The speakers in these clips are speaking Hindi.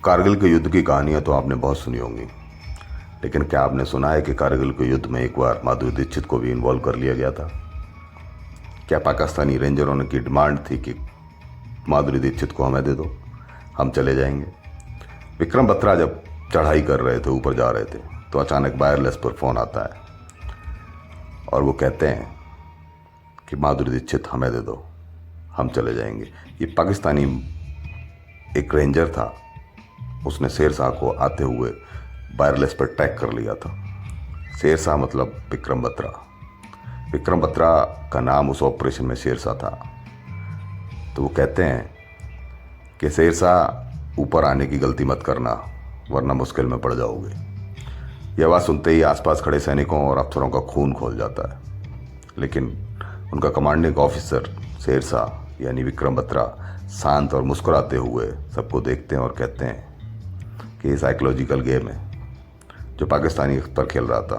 कारगिल के युद्ध की कहानियां तो आपने बहुत सुनी होंगी, लेकिन क्या आपने सुना है कि कारगिल के युद्ध में एक बार माधुरी दीक्षित को भी इन्वॉल्व कर लिया गया था? क्या पाकिस्तानी रेंजरों ने की डिमांड थी कि माधुरी दीक्षित को हमें दे दो, हम चले जाएंगे। विक्रम बत्रा जब चढ़ाई कर रहे थे, ऊपर जा रहे थे, तो अचानक वायरलेस पर फ़ोन आता है और वो कहते हैं कि माधुरी दीक्षित हमें दे दो, हम चले जाएंगे। ये पाकिस्तानी एक रेंजर था, उसने शेरशाह को आते हुए वायरलेस पर ट्रैक कर लिया था। शेरशाह मतलब विक्रम बत्रा। विक्रम बत्रा का नाम उस ऑपरेशन में शेरशाह था। तो वो कहते हैं कि शेरशाह ऊपर आने की गलती मत करना, वरना मुश्किल में पड़ जाओगे। यह आवाज़ सुनते ही आसपास खड़े सैनिकों और अफसरों का खून खौल जाता है, लेकिन उनका कमांडिंग ऑफिसर शेरशाह यानी विक्रम बत्रा शांत और मुस्कुराते हुए सबको देखते हैं और कहते हैं कि ये साइकोलॉजिकल गेम है जो पाकिस्तानी पर खेल रहा था।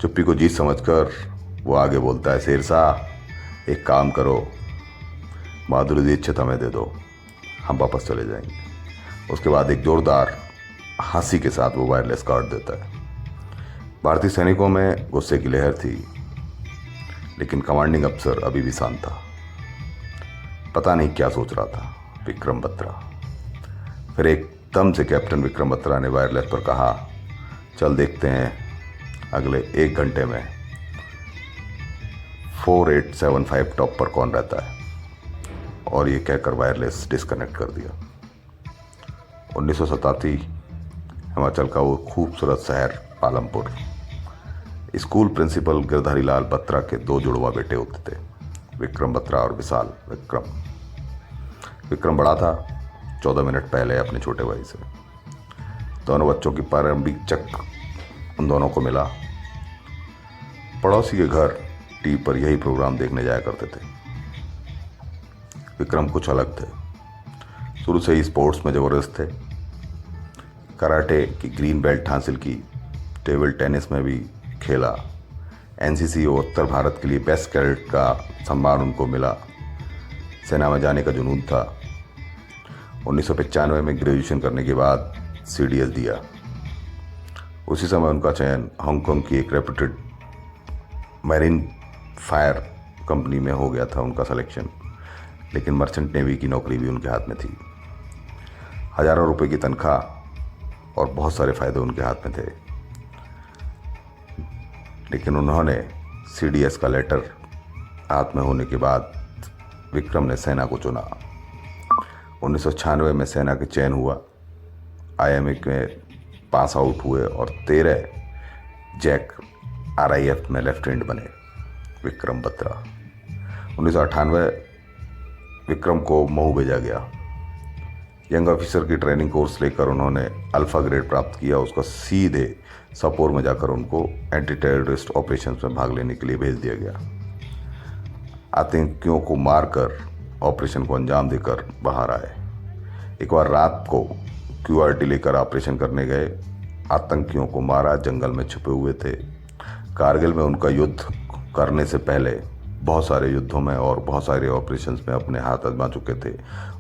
चुप्पी को जीत समझकर वो आगे बोलता है, शेरशाह एक काम करो, माधुरी दीक्षित हमें दे दो, हम वापस चले जाएंगे। उसके बाद एक जोरदार हंसी के साथ वो वायरलेस काट देता है। भारतीय सैनिकों में गुस्से की लहर थी, लेकिन कमांडिंग अफसर अभी भी शांत था। पता नहीं क्या सोच रहा था विक्रम बत्रा। फिर एकदम से कैप्टन विक्रम बत्रा ने वायरलेस पर कहा, चल देखते हैं अगले 1 घंटे में 4875 टॉप पर कौन रहता है। और ये कहकर वायरलेस डिस्कनेक्ट कर दिया। 1987 हिमाचल का वो खूबसूरत शहर पालमपुर। स्कूल प्रिंसिपल गिरधारी लाल बत्रा के 2 जुड़वा बेटे होते थे, विक्रम बत्रा और विशाल विक्रम। विक्रम बड़ा था 14 मिनट पहले अपने छोटे भाई से। दोनों बच्चों की प्रारंभिक चक उन दोनों को मिला। पड़ोसी के घर टीवी पर यही प्रोग्राम देखने जाया करते थे। विक्रम कुछ अलग थे, शुरू से ही स्पोर्ट्स में ज़बरदस्त थे। कराटे की ग्रीन बेल्ट हासिल की, टेबल टेनिस में भी खेला, एनसीसी और उत्तर भारत के लिए बेस्ट कैडेट का सम्मान उनको मिला। सेना में जाने का जुनून था। 1995 में ग्रेजुएशन करने के बाद सीडीएस दिया। उसी समय उनका चयन हांगकांग की एक रेप्यूटेड मैरीन फायर कंपनी में हो गया था उनका सिलेक्शन, लेकिन मर्चेंट नेवी की नौकरी भी उनके हाथ में थी। हज़ारों रुपए की तनख्वाह और बहुत सारे फ़ायदे उनके हाथ में थे, लेकिन उन्होंने सीडीएस का लेटर हाथ में होने के बाद विक्रम ने सेना को चुना। 1996 में सेना के चयन हुआ, आईएमए में पास आउट हुए और 13 जैक आरआईएफ में लेफ्टिनेंट बने विक्रम बत्रा। 1998 विक्रम को मऊ भेजा गया। यंग ऑफिसर की ट्रेनिंग कोर्स लेकर उन्होंने अल्फा ग्रेड प्राप्त किया। उसका सीधे सपोर में जाकर उनको एंटी टेररिस्ट ऑपरेशंस में भाग लेने के लिए भेज दिया गया। आतंकियों को मारकर ऑपरेशन को अंजाम देकर बाहर आए। एक बार रात को क्यूआरटी लेकर ऑपरेशन करने गए, आतंकियों को मारा, जंगल में छुपे हुए थे। कारगिल में उनका युद्ध करने से पहले बहुत सारे युद्धों में और बहुत सारे ऑपरेशंस में अपने हाथ आजमा चुके थे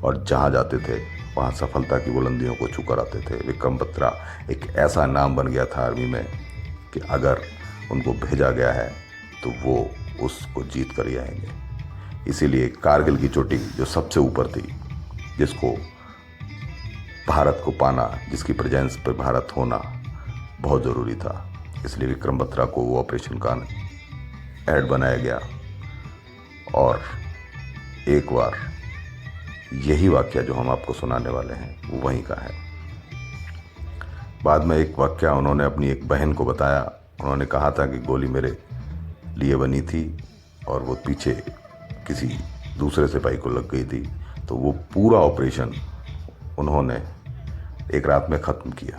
और जहाँ जाते थे वहाँ सफलता की बुलंदियों को छू कर आते थे। विक्रम बत्रा एक ऐसा नाम बन गया था आर्मी में कि अगर उनको भेजा गया है तो वो उसको जीत कर ही आएंगे। इसीलिए कारगिल की चोटी जो सबसे ऊपर थी, जिसको भारत को पाना, जिसकी प्रेजेंस पे भारत होना बहुत ज़रूरी था, इसलिए विक्रम बत्रा को वो ऑपरेशन का हेड बनाया गया। और एक बार यही वाकया जो हम आपको सुनाने वाले हैं वो वहीं का है। बाद में एक वाकया उन्होंने अपनी एक बहन को बताया। उन्होंने कहा था कि गोली मेरे लिए बनी थी और वो पीछे किसी दूसरे सिपाही को लग गई थी, तो वो पूरा ऑपरेशन उन्होंने एक रात में ख़त्म किया।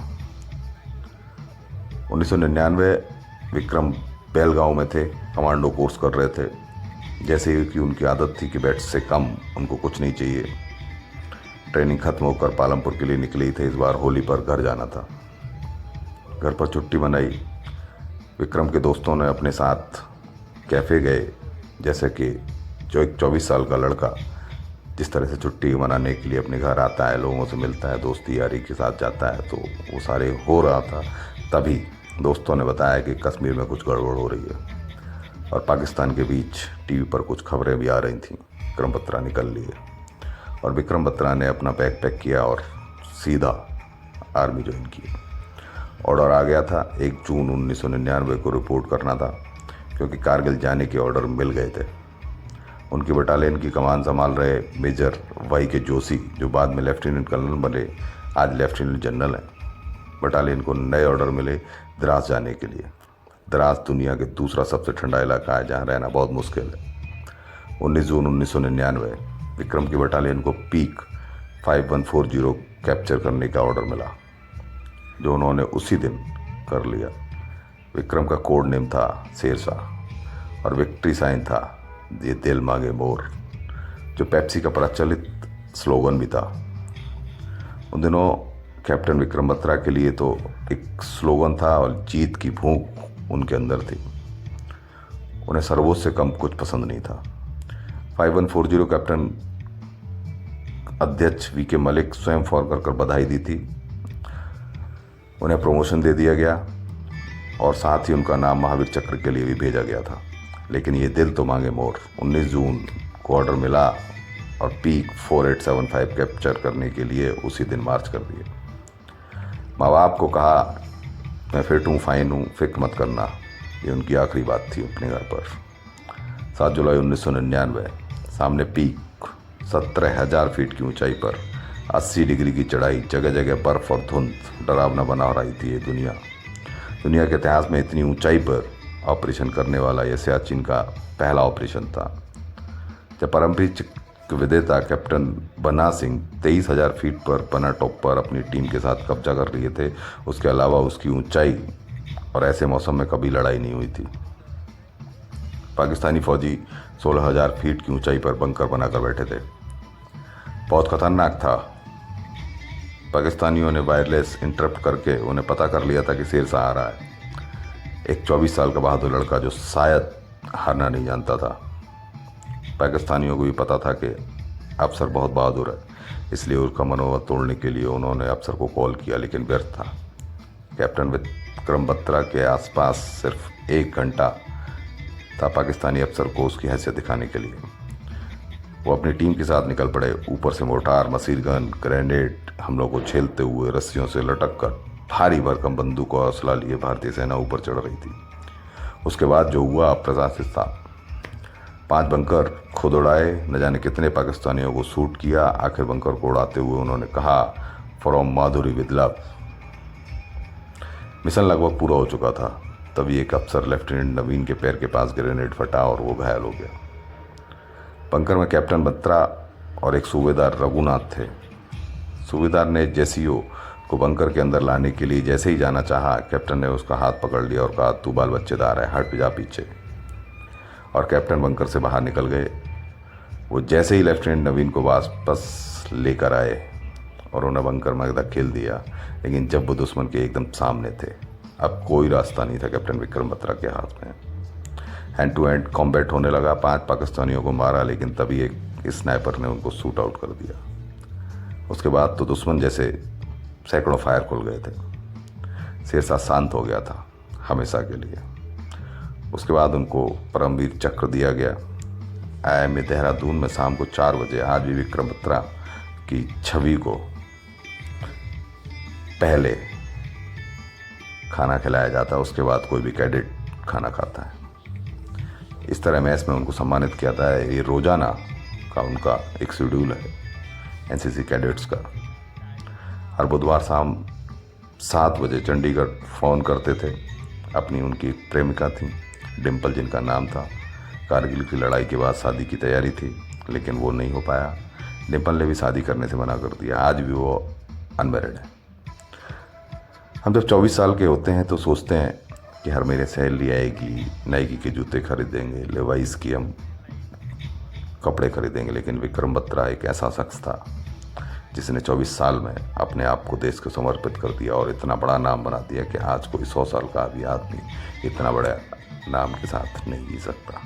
1999 विक्रम बेलगांव में थे, कमांडो कोर्स कर रहे थे। जैसे कि उनकी आदत थी कि बेड से कम उनको कुछ नहीं चाहिए। ट्रेनिंग खत्म होकर पालमपुर के लिए निकले ही थे। इस बार होली पर घर जाना था। घर पर छुट्टी मनाई। विक्रम के दोस्तों ने अपने साथ कैफ़े गए, जैसे कि जो एक 24 साल का लड़का जिस तरह से छुट्टी मनाने के लिए अपने घर आता है, लोगों से मिलता है, दोस्ती यारी के साथ जाता है, तो वो सारे हो रहा था। तभी दोस्तों ने बताया कि कश्मीर में कुछ गड़बड़ हो रही है और पाकिस्तान के बीच टीवी पर कुछ खबरें भी आ रही थीं। विक्रम बत्रा निकल लिए और विक्रम बत्रा ने अपना बैग पैक किया और सीधा आर्मी ज्वाइन की। ऑर्डर आ गया था, 1 जून 1999 को रिपोर्ट करना था, क्योंकि कारगिल जाने के ऑर्डर मिल गए थे। उनकी बटालियन की कमान संभाल रहे मेजर वाई के जोशी, जो बाद में लेफ्टिनेंट कर्नल बने, आज लेफ्टिनेंट जनरल हैं, बटालियन को नए ऑर्डर मिले द्रास जाने के लिए। द्रास दुनिया के दूसरा सबसे ठंडा इलाका है, जहाँ रहना बहुत मुश्किल है। 19 जून 1999 विक्रम की बटालियन को पीक 5140 कैप्चर करने का ऑर्डर मिला, जो उन्होंने उसी दिन कर लिया। विक्रम का कोड नेम था शेरशाह और विक्ट्री साइन था ये दिल मांगे मोर, जो पेप्सी का प्रचलित स्लोगन भी था। उन दिनों कैप्टन विक्रम बत्रा के लिए तो एक स्लोगन था और जीत की भूख उनके अंदर थी। उन्हें सर्वोच्च से कम कुछ पसंद नहीं था। 5140 कैप्टन अध्यक्ष वी के मलिक स्वयं फोन कर बधाई दी थी। उन्हें प्रमोशन दे दिया गया और साथ ही उनका नाम महावीर चक्र के लिए भी भेजा गया था। लेकिन ये दिल तो मांगे मोर 19 जून को ऑर्डर मिला और पीक 4875 कैप्चर करने के लिए उसी दिन मार्च कर दिए। माँ बाप को कहा, मैं फिट हूँ, फाइन हूँ, फिक्र मत करना। ये उनकी आखिरी बात थी अपने घर पर। 7 जुलाई 1999 सामने पीक 17,000 फीट की ऊंचाई पर 80 डिग्री की चढ़ाई, जगह जगह बर्फ और धुंध डरावना बना रही थी। ये दुनिया के इतिहास में इतनी ऊंचाई पर ऑपरेशन करने वाला यह सियाचिन का पहला ऑपरेशन था। जब परमवीर विजेता कैप्टन बन्ना सिंह 23,000 फीट पर बना टॉप पर अपनी टीम के साथ कब्जा कर लिए थे, उसके अलावा उसकी ऊंचाई और ऐसे मौसम में कभी लड़ाई नहीं हुई थी। पाकिस्तानी फौजी 16,000 फीट की ऊंचाई पर बंकर बनाकर बैठे थे। बहुत खतरनाक था। पाकिस्तानियों ने वायरलेस इंटरप्ट करके उन्हें पता कर लिया था कि शेरशाह आ रहा है। एक 24 साल का बहादुर लड़का जो शायद हारना नहीं जानता था। पाकिस्तानियों को भी पता था कि अफसर बहुत बहादुर है, इसलिए उसका मनोबल तोड़ने के लिए उन्होंने अफसर को कॉल किया, लेकिन व्यर्थ था। कैप्टन विक्रम बत्रा के आसपास सिर्फ 1 घंटा था पाकिस्तानी अफसर को उसकी हैसियत दिखाने के लिए। वो अपनी टीम के साथ निकल पड़े। ऊपर से मोर्टार, मशीन गन, ग्रेनेड हमलों को झेलते हुए रस्सियों से लटक कर भारी भरकम बंदूक और हौसला लिए भारतीय सेना ऊपर चढ़ रही थी। उसके बाद जो हुआ अप्रत्याशित था। 5 बंकर खुद उड़ाए, न जाने कितने पाकिस्तानियों को शूट किया। आखिर बंकर को उड़ाते हुए उन्होंने कहा, from Madhuri with love. Mission लगभग पूरा हो चुका था। तभी एक अफसर लेफ्टिनेंट नवीन के पैर के पास ग्रेनेड फटा और वो घायल हो गया। बंकर में कैप्टन बत्रा और एक सूबेदार रघुनाथ थे। सूबेदार ने जेसीओ को बंकर के अंदर लाने के लिए जैसे ही जाना चाहा, कैप्टन ने उसका हाथ पकड़ लिया और कहा, तू बाल बच्चेदार है, हट जा पीछे। और कैप्टन बंकर से बाहर निकल गए। वो जैसे ही लेफ्टिनेंट नवीन को वापस लेकर आए और उन्हें बंकर में धकेल दिया, लेकिन जब वो दुश्मन के एकदम सामने थे, अब कोई रास्ता नहीं था कैप्टन विक्रम बत्रा के हाथ में। हैंड टू हैंड कॉम्बैट होने लगा। 5 पाकिस्तानियों को मारा, लेकिन तभी एक स्नाइपर ने उनको शूट आउट कर दिया। उसके बाद तो दुश्मन जैसे सैकड़ों फायर खुल गए थे। शेरशाह शांत हो गया था हमेशा के लिए। उसके बाद उनको परमवीर चक्र दिया गया। IIM देहरादून में शाम को 4 बजे आज भी विक्रम बत्रा की छवि को पहले खाना खिलाया जाता है, उसके बाद कोई भी कैडेट खाना खाता है। इस तरह मैच में उनको सम्मानित किया जाता है। ये रोजाना का उनका एक शेड्यूल है NCC कैडेट्स का। हर बुधवार शाम 7 बजे चंडीगढ़ फ़ोन करते थे। अपनी उनकी प्रेमिका थी डिम्पल, जिनका नाम था। कारगिल की लड़ाई के बाद शादी की तैयारी थी, लेकिन वो नहीं हो पाया। डिम्पल ने भी शादी करने से मना कर दिया। आज भी वो अनमैरिड है। हम जब 24 साल के होते हैं तो सोचते हैं कि हर महीने सैलरी आएगी, नाइकी के जूते खरीदेंगे, लेवाइस की हम कपड़े खरीदेंगे। लेकिन विक्रम बत्रा एक ऐसा शख्स था जिसने 24 साल में अपने आप को देश को समर्पित कर दिया और इतना बड़ा नाम बना दिया कि आज कोई 100 साल का भी आदमी इतना बड़ा नाम के साथ नहीं जी सकता।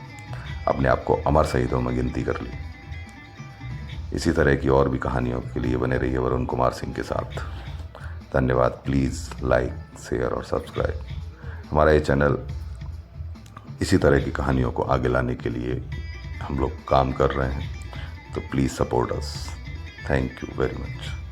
अपने आप को अमर शहीदों में गिनती कर ली। इसी तरह की और भी कहानियों के लिए बने रहिए वरुण कुमार सिंह के साथ। धन्यवाद। प्लीज़ लाइक, शेयर और सब्सक्राइब। हमारा ये चैनल इसी तरह की कहानियों को आगे लाने के लिए हम लोग काम कर रहे हैं, तो please support us. Thank you very much.